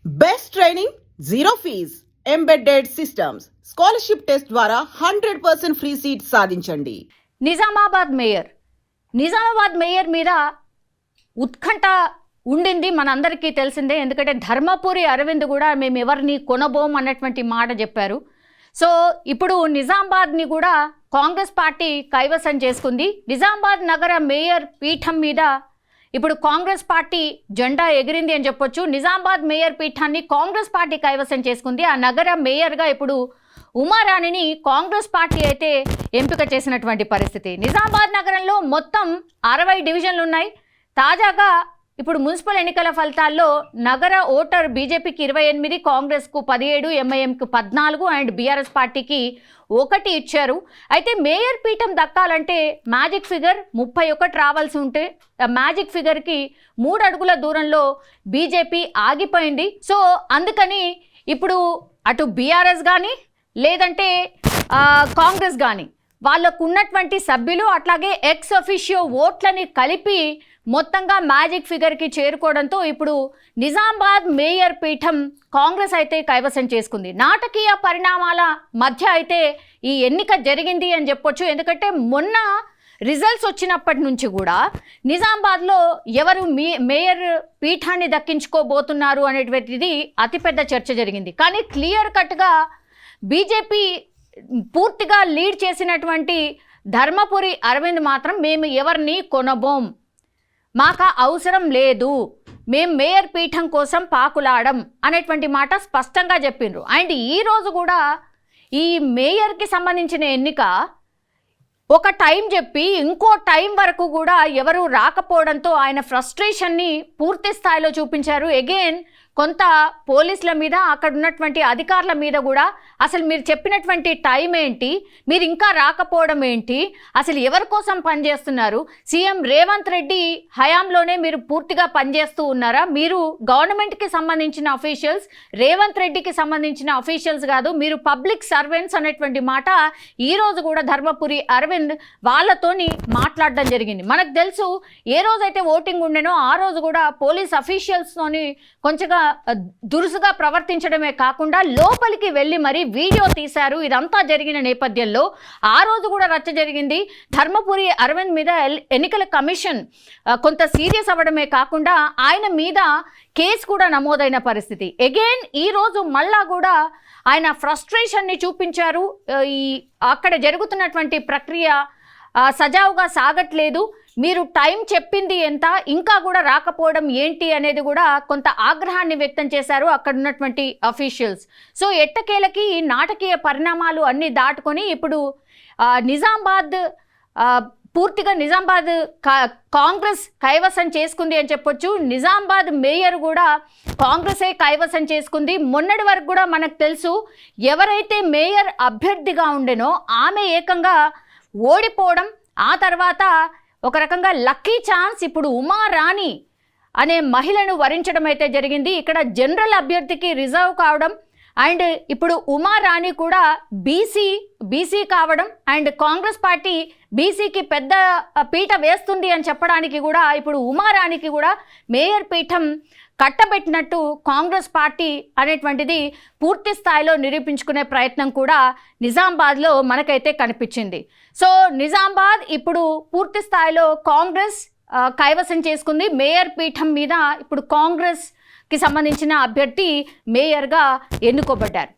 Best training, zero fees, embedded systems, scholarship test ద్వారా 100% free seat సాధించండి. Nizamabad mayor మీద ఉత్కంఠ ఉండింది మనందరికీ తెలిసిందే. ఎందుకంటే ధర్మపురి అరవింద్ కూడా మేము ఎవరిని కొనబోం అన్నటువంటి మాట చెప్పారు. సో ఇప్పుడు నిజామాబాద్ని కూడా కాంగ్రెస్ పార్టీ కైవసం చేసుకుంది. నిజామాబాద్ నగర మేయర్ పీఠం మీద ఇప్పుడు కాంగ్రెస్ పార్టీ జెండా ఎగిరింది అని చెప్పొచ్చు. నిజామాబాద్ మేయర్ పీఠాన్ని కాంగ్రెస్ పార్టీ కైవసం చేసుకుంది. ఆ నగర మేయర్గా ఇప్పుడు ఉమారాణిని కాంగ్రెస్ పార్టీ అయితే ఎంపిక చేసినటువంటి పరిస్థితి. నిజామాబాద్ నగరంలో మొత్తం 60 డివిజన్లు ఉన్నాయి. తాజాగా ఇప్పుడు మున్సిపల్ ఎన్నికల ఫలితాల్లో నగర ఓటర్ బీజేపీకి 28, కాంగ్రెస్కు 17, ఎంఐఎంకు 14 అండ్ బీఆర్ఎస్ పార్టీకి 1 ఇచ్చారు. అయితే మేయర్ పీఠం దక్కాలంటే మ్యాజిక్ ఫిగర్ 31 రావాల్సి ఉంటే మ్యాజిక్ ఫిగర్కి 3 అడుగుల దూరంలో బీజేపీ ఆగిపోయింది. సో అందుకని ఇప్పుడు అటు బీఆర్ఎస్ కానీ లేదంటే కాంగ్రెస్ కానీ వాళ్ళకు ఉన్నటువంటి సభ్యులు అట్లాగే ఎక్స్ అఫిషియో ఓట్లని కలిపి మొత్తంగా మ్యాజిక్ ఫిగర్కి చేరుకోవడంతో ఇప్పుడు నిజామాబాద్ మేయర్ పీఠం కాంగ్రెస్ అయితే కైవసం చేసుకుంది. నాటకీయ పరిణామాల మధ్య అయితే ఈ ఎన్నిక జరిగింది అని చెప్పొచ్చు. ఎందుకంటే మొన్న రిజల్ట్స్ వచ్చినప్పటి నుంచి కూడా నిజామాబాద్లో ఎవరు మేయర్ పీఠాన్ని దక్కించుకోబోతున్నారు అనేటువంటిది అతిపెద్ద చర్చ జరిగింది. కానీ క్లియర్ కట్గా బీజేపీ పూర్తిగా లీడ్ చేసినటువంటి ధర్మపురి అరవింద్ మాత్రం మేము ఎవరిని కొనబోం, మాకు అవసరం లేదు, మేము మేయర్ పీఠం కోసం పాకులాడం అనేటువంటి మాట స్పష్టంగా చెప్పిండ్రు. అండ్ ఈరోజు కూడా ఈ మేయర్కి సంబంధించిన ఎన్నిక ఒక టైం చెప్పి ఇంకో టైం వరకు కూడా ఎవరు రాకపోవడంతో ఆయన ఫ్రస్ట్రేషన్ని పూర్తి స్థాయిలో చూపించారు. అగైన్ కొంత పోలీసుల మీద అక్కడ ఉన్నటువంటి అధికారుల మీద కూడా అసలు మీరు చెప్పినటువంటి టైం ఏంటి, మీరు ఇంకా రాకపోవడం ఏంటి, అసలు ఎవరి కోసం పనిచేస్తున్నారు, సీఎం రేవంత్ రెడ్డి హయాంలోనే మీరు పూర్తిగా పనిచేస్తూ ఉన్నారా, మీరు గవర్నమెంట్కి సంబంధించిన అఫీషియల్స్, రేవంత్ రెడ్డికి సంబంధించిన అఫీషియల్స్ కాదు, మీరు పబ్లిక్ సర్వెంట్స్ అనేటువంటి మాట ఈరోజు కూడా ధర్మపురి అరవింద్ వాళ్ళతోని మాట్లాడడం జరిగింది. మనకు తెలుసు ఏ రోజైతే ఓటింగ్ ఉండేనో ఆ రోజు కూడా పోలీస్ అఫీషియల్స్తోని కొంచెంగా దురుసుగా ప్రవర్తించడమే కాకుండా లోపలికి వెళ్ళి మరి వీడియో తీశారు. ఇదంతా జరిగిన నేపథ్యంలో ఆ రోజు కూడా రచ్చ జరిగింది. ధర్మపురి అరవింద్ మీద ఎన్నికల కమిషన్ కొంత సీరియస్ అవ్వడమే కాకుండా ఆయన మీద కేసు కూడా నమోదైన పరిస్థితి. అగైన్ ఈరోజు మళ్ళా కూడా ఆయన ఫ్రస్ట్రేషన్ని చూపించారు. ఈ అక్కడ జరుగుతున్నటువంటి ప్రక్రియ సజావుగా సాగట్లేదు, మీరు టైం చెప్పింది ఎంత, ఇంకా కూడా రాకపోవడం ఏంటి అనేది కూడా కొంత ఆగ్రహాన్ని వ్యక్తం చేశారు అక్కడ ఉన్నటువంటి అఫీషియల్స్. సో ఎట్టకేలకి ఈ నాటకీయ పరిణామాలు అన్నీ దాటుకొని ఇప్పుడు నిజామాబాద్ పూర్తిగా నిజామాబాద్ కాంగ్రెస్ కైవసం చేసుకుంది అని చెప్పొచ్చు. నిజామాబాద్ మేయర్ కూడా కాంగ్రెసే కైవసం చేసుకుంది. మొన్నటి వరకు కూడా మనకు తెలుసు ఎవరైతే మేయర్ అభ్యర్థిగా ఉండేనో ఆమె ఏకంగా ఓడిపోవడం, ఆ తర్వాత ఒక రకంగా లక్కీ ఛాన్స్ ఇప్పుడు ఉమారాణి అనే మహిళను వరించడం అయితే జరిగింది. ఇక్కడ జనరల్ అభ్యర్థికి రిజర్వ్ కావడం అండ్ ఇప్పుడు ఉమారాణి కూడా బీసీ కావడం అండ్ కాంగ్రెస్ పార్టీ బీసీకి పెద్ద పీట వేస్తుంది అని చెప్పడానికి కూడా ఇప్పుడు ఉమారాణికి కూడా మేయర్ పీఠం కట్టబెట్టినట్టు కాంగ్రెస్ పార్టీ అనేటువంటిది పూర్తి స్థాయిలో నిరూపించుకునే ప్రయత్నం కూడా నిజామాబాద్లో మనకైతే కనిపించింది. సో నిజామాబాద్ ఇప్పుడు పూర్తి స్థాయిలో కాంగ్రెస్ కైవసం చేసుకుంది. మేయర్ పీఠం మీద ఇప్పుడు కాంగ్రెస్కి సంబంధించిన అభ్యర్థి మేయర్గా ఎన్నుకోబడ్డారు.